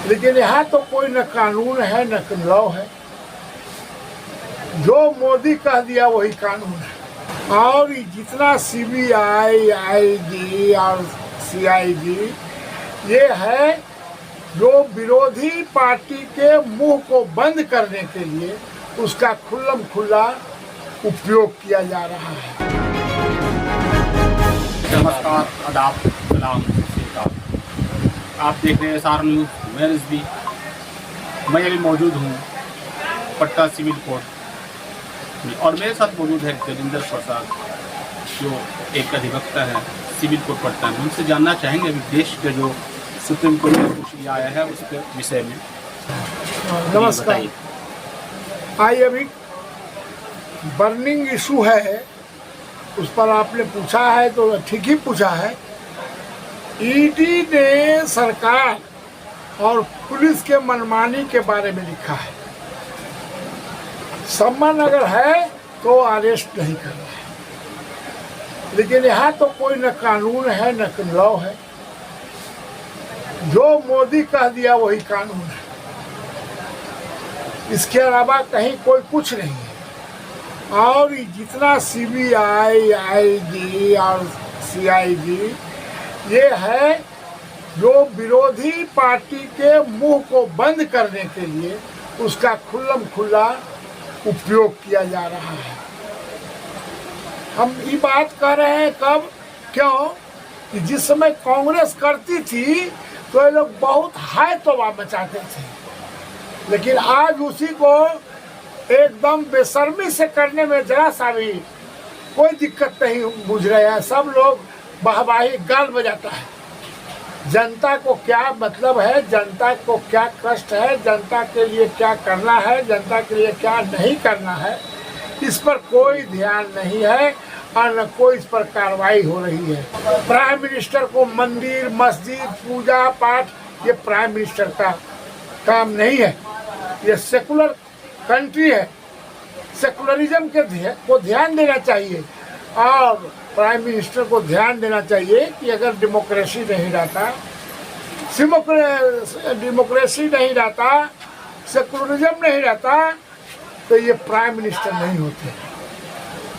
लेकिन यहाँ तो कोई न कानून है न लॉ है। जो मोदी कह दिया वही कानून है। और जितना सीबीआई, आईडी और सीआईडी ये है जो विरोधी पार्टी के मुंह को बंद करने के लिए उसका खुल्लम खुल्ला उपयोग किया जा रहा है। नमस्कार, आदाब, सलाम, आप देख रहे हैं SR न्यूज़। मैं रिजवी, मैं अभी मौजूद हूँ पटना सिविल कोर्ट में और मेरे साथ मौजूद है गजेंद्र प्रसाद जो एक अधिवक्ता है सिविल कोर्ट पटना में। उनसे जानना चाहेंगे अभी देश के जो सुप्रीम कोर्ट में कुछ आया है उसके विषय में। नमस्कार। आई अभी बर्निंग इशू है, उस पर आपने पूछा है तो ठीक ही पूछा है। ईडी ने सरकार और पुलिस के मनमानी के बारे में लिखा है। सम्मान अगर है तो अरेस्ट नहीं करना है, लेकिन यहाँ तो कोई न कानून है न लॉ है। जो मोदी कह दिया वही कानून है, इसके अलावा कहीं कोई कुछ नहीं है। और जितना सीबीआई, आईडी और सीआईडी ये है जो विरोधी पार्टी के मुंह को बंद करने के लिए उसका खुल्लम खुल्ला उपयोग किया जा रहा है। हम ये बात कर रहे हैं कब, क्यों कि जिस समय कांग्रेस करती थी तो ये लोग बहुत हाय तौबा मचाते थे, लेकिन आज उसी को एकदम बेशर्मी से करने में जरा सा भी कोई दिक्कत नहीं बुझ रहे हैं। सब लोग वाहवाही गाल बजाता है। जनता को क्या मतलब है, जनता को क्या कष्ट है, जनता के लिए क्या करना है, जनता के लिए क्या नहीं करना है, इस पर कोई ध्यान नहीं है और न कोई इस पर कार्रवाई हो रही है। प्राइम मिनिस्टर को मंदिर, मस्जिद, पूजा पाठ ये प्राइम मिनिस्टर का काम नहीं है। ये सेकुलर कंट्री है, सेकुलरिज्म के को ध्यान देना चाहिए और प्राइम मिनिस्टर को ध्यान देना चाहिए कि अगर डेमोक्रेसी नहीं रहता, सेकुलरिज्म नहीं रहता तो ये प्राइम मिनिस्टर नहीं होते।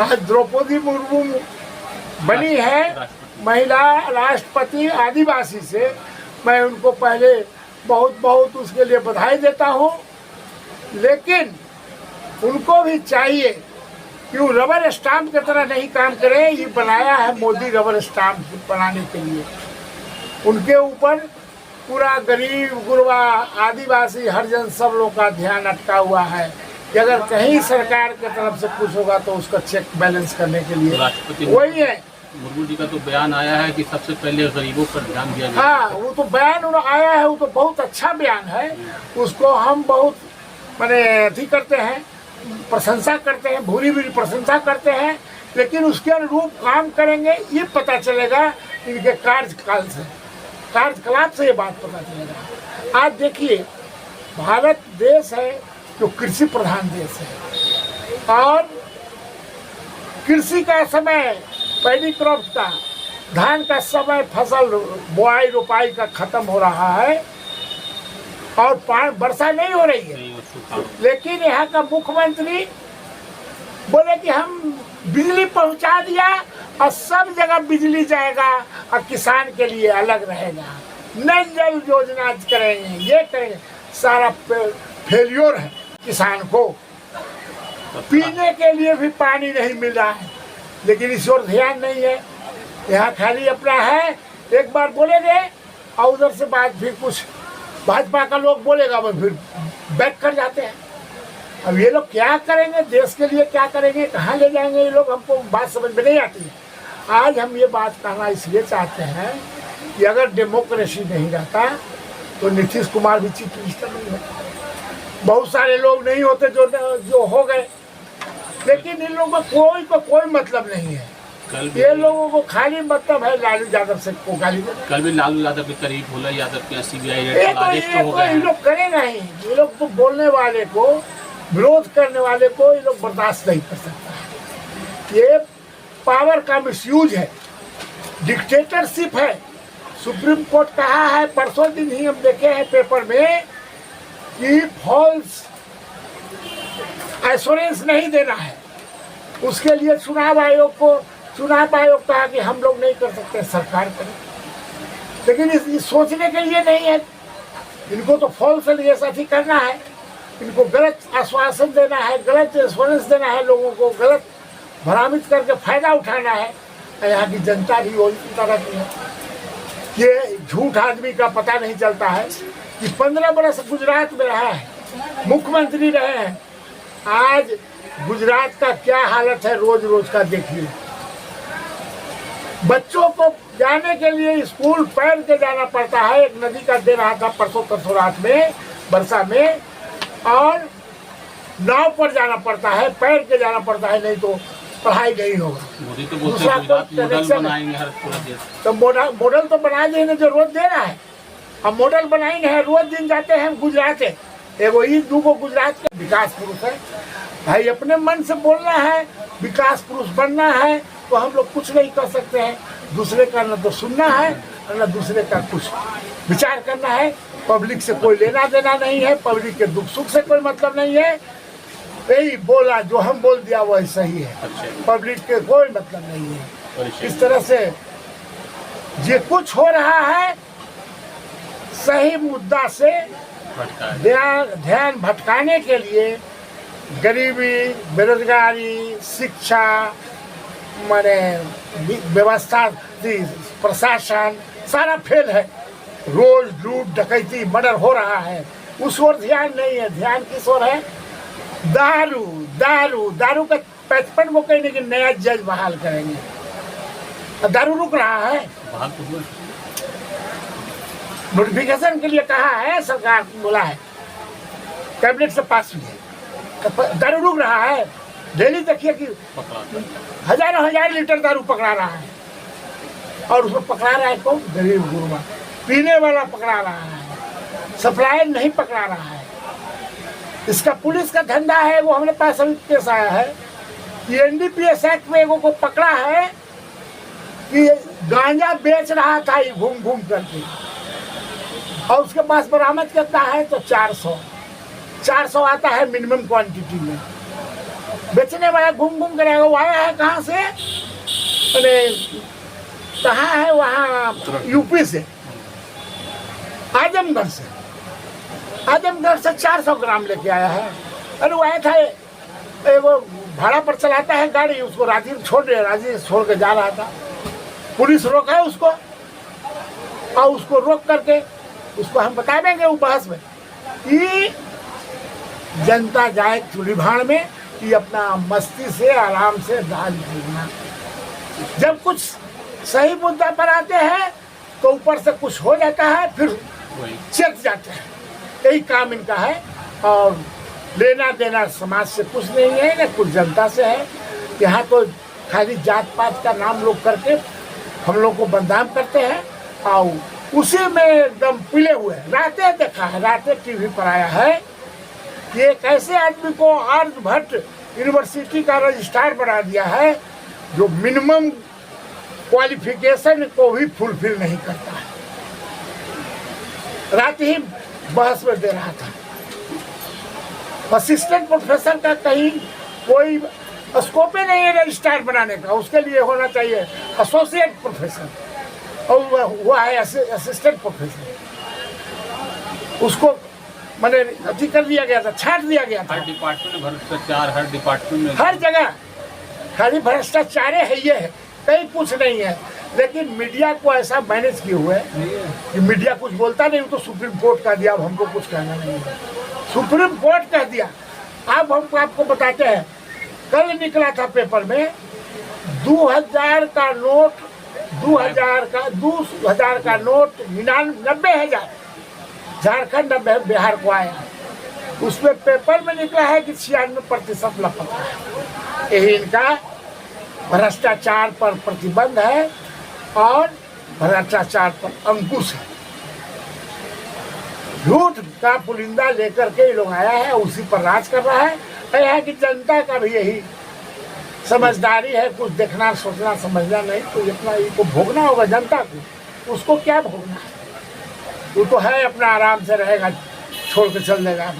आज द्रौपदी मुर्मू बनी है महिला राष्ट्रपति आदिवासी से। मैं उनको पहले बहुत उसके लिए बधाई देता हूँ, लेकिन उनको भी चाहिए कि वो रबर स्टाम्प की तरह नहीं काम करे। ये बनाया है मोदी रबर स्टाम्प बनाने के लिए। उनके ऊपर पूरा गरीब गुरबा आदिवासी हरिजन सब लोग का ध्यान अटका हुआ है कि अगर कहीं सरकार की तरफ से कुछ होगा तो उसका चेक बैलेंस करने के लिए वही है। मुर्मू जी का तो बयान आया है कि सबसे पहले गरीबों पर ध्यान दिया जाए। हाँ, वो तो बयान आया है, वो तो बहुत अच्छा बयान है। उसको हम बहुत माने अथी करते हैं, प्रशंसा करते हैं, भूरी भूरी प्रशंसा करते हैं, लेकिन उसके अनुरूप काम करेंगे ये पता चलेगा। इनके कार्यकलाप से ये बात पता चलेगा। आज देखिए, भारत देश है जो कृषि प्रधान देश है और कृषि का समय, पैडी क्रॉप का, धान का समय, फसल बुआई रोपाई का खत्म हो रहा है और वर्षा नहीं हो रही है। लेकिन यहाँ का मुख्यमंत्री बोले कि हम बिजली पहुँचा दिया और सब जगह बिजली जाएगा और किसान के लिए अलग रहेगा, नल जल योजना करेंगे, ये करेंगे। सारा फेल्योर है। किसान को पीने के लिए भी पानी नहीं मिल रहा है, लेकिन इस ओर ध्यान नहीं है। यहाँ खाली अपना है, एक बार बोलेंगे और उधर से बात फिर कुछ भाजपा का लोग बोलेगा, वो फिर बैक कर जाते हैं। अब ये लोग क्या करेंगे, देश के लिए क्या करेंगे, कहाँ ले जाएंगे ये लोग, हमको बात समझ में नहीं आती है। आज हम ये बात कहना इसलिए चाहते हैं कि अगर डेमोक्रेसी नहीं रहता तो नीतीश कुमार भी चीफ मिनिस्टर नहीं होता। बहुत सारे लोग नहीं होते जो हो गए, लेकिन इन लोगों को कोई मतलब नहीं है। ये लोगों को खाली मतलब है लालू यादव से को गाली देना। कल भी लालू यादव के करीब भोला यादव के सीबीआई अरेस्ट हो गए। ये लोग करेगा ही, ये लोग तो बोलने वाले को, विरोध करने वाले को ये लोग बर्दाश्त नहीं कर सकता। ये पावर का मिसयूज है, डिक्टेटरशिप है, सुप्रीम कोर्ट कहा है, परसों दिन ही हम देखे हैं पेपर में कि फॉल्स एश्योरेंस नहीं देना है। उसके लिए चुनाव आयोग कहा कि हम लोग नहीं कर सकते, सरकार करे। लेकिन इस सोचने के लिए नहीं है, इनको तो फॉल्स एलिगेशन करना है, इनको गलत आश्वासन देना है, गलत एश्योरेंस देना है, लोगों को गलत भ्रमित करके फायदा उठाना है। यहाँ की जनता भी वही तरह की है। ये झूठ आदमी का पता नहीं चलता है कि 15 बरस गुजरात में रहा है, मुख्यमंत्री रहे हैं। आज गुजरात का क्या हालत है रोज रोज का देखिए। बच्चों को जाने के लिए स्कूल पैर के जाना पड़ता है। एक नदी का दे रहा था परसों रात में वर्षा में, और नाव पर जाना पड़ता है, पैर के जाना पड़ता है, नहीं तो पढ़ाई नहीं होगा। मोदी तो बोलते हैं गुजरात मॉडल बनाएंगे हर पूरा देश। तो मॉडल तो बना देंगे जो रोज देना है। अब मॉडल बनाएंगे हैं, रोज दिन जाते हैं गुजरात। एगो ही दूगो गुजरात के विकास पुरुष है भाई। अपने मन से बोलना है, विकास पुरुष बनना है, तो हम लोग कुछ नहीं कर सकते हैं। दूसरे का न तो सुनना है न दूसरे का कुछ विचार करना है। पब्लिक से कोई लेना देना नहीं है, पब्लिक के दुख सुख से कोई मतलब नहीं है। यही बोला जो हम बोल दिया वही सही है, पब्लिक के कोई मतलब नहीं है। इस तरह से ये कुछ हो रहा है सही मुद्दा से ध्यान भटकाने के लिए। गरीबी, बेरोजगारी, शिक्षा, माने व्यवस्था, प्रशासन सारा फेल है। रोज लूट डकैती मर्डर हो रहा है, उस ओर ध्यान नहीं है। ध्यान किस ओर है? दारू दारू दारू का 55 वो कहने की नया जज बहाल करेंगे। दारू रुक रहा है, नोटिफिकेशन के लिए कहा है, सरकार बोला है, कैबिनेट से पास हुई है। दारू रुक रहा है। डेली देखिए कि हजारों हजार लीटर दारू पकड़ा रहा है, और उसमें पकड़ा रहा है कौन? गरीब गुरबा पीने वाला पकड़ा रहा है, सप्लायर नहीं पकड़ा रहा है। इसका पुलिस का धंधा है। वो हमारे पास अभी केस आया है कि NDPS एक्ट में एगो को पकड़ा है कि गांजा बेच रहा था घूम घूम करके, और उसके पास बरामद करता है तो 400 आता है मिनिमम क्वांटिटी में। बेचने वाला घूम घूम कर आएगा। वो आया है कहाँ से? अरे कहाँ है? वहाँ यूपी से, आजमगढ़ से 400 ग्राम लेके आया है। अरे वो आया था, वो भाड़ा पर चलाता है गाड़ी, उसको राजीव छोड़ के जा रहा था। पुलिस रोका उसको, और उसको रोक करके उसको हम बता देंगे वो बहस में कि जनता जाए चूड़ी भाड़ में, कि अपना मस्ती से आराम से दाल पीना। जब कुछ सही मुद्दा पर आते हैं तो ऊपर से कुछ हो जाता है, फिर चेत जाते हैं। यही काम इनका है, और लेना देना समाज से कुछ नहीं है, ना कुछ जनता से है। यहाँ तो खाली जात पात का नाम लोग करके हम लोग को बदनाम करते हैं, और उसी में एकदम पिले हुए। रातें देखा है, रातें टीवी पर आया है कि एक ऐसे आदमी को आर्यभट्ट यूनिवर्सिटी का रजिस्ट्रार बना दिया है जो मिनिमम क्वालिफिकेशन को भी फुलफिल नहीं करता है। रात ही बहस में दे रहा था। असिस्टेंट प्रोफेसर का कहीं कोई स्कोप ही नहीं है रजिस्ट्रार बनाने का। उसके लिए होना चाहिए एसोसिएट प्रोफेसर, और हुआ है असिस्टेंट प्रोफेसर। उसको मैंने अति कर दिया गया था, छाट दिया गया था। हर डिपार्टमेंट में भ्रष्टाचार, हर डिपार्टमेंट में, हर जगह खाली भ्रष्टाचार है। ये है, कहीं कुछ नहीं है। लेकिन मीडिया को ऐसा मैनेज किए हुए कि मीडिया कुछ बोलता नहीं। तो सुप्रीम कोर्ट कह दिया, अब हमको कुछ कहना नहीं है। सुप्रीम कोर्ट कह दिया। अब हम आपको बताते हैं, कल निकला था पेपर में 2000 का नोट, 2000 का नोट 90,000 झारखंड बिहार को आया। उसमें पेपर में निकला है कि 96% लापता है। यही इनका भ्रष्टाचार पर प्रतिबंध है और भ्रष्टाचार पर अंकुश है। झूठ का पुलिंदा लेकर के ये लोग आया है, उसी पर राज कर रहा है। यह कि जनता का भी यही समझदारी है, कुछ देखना सोचना समझना नहीं, तो इतना इनको भोगना होगा जनता को। उसको क्या भोगना है? वो तो है अपना आराम से रहेगा, छोड़ के चल देगा।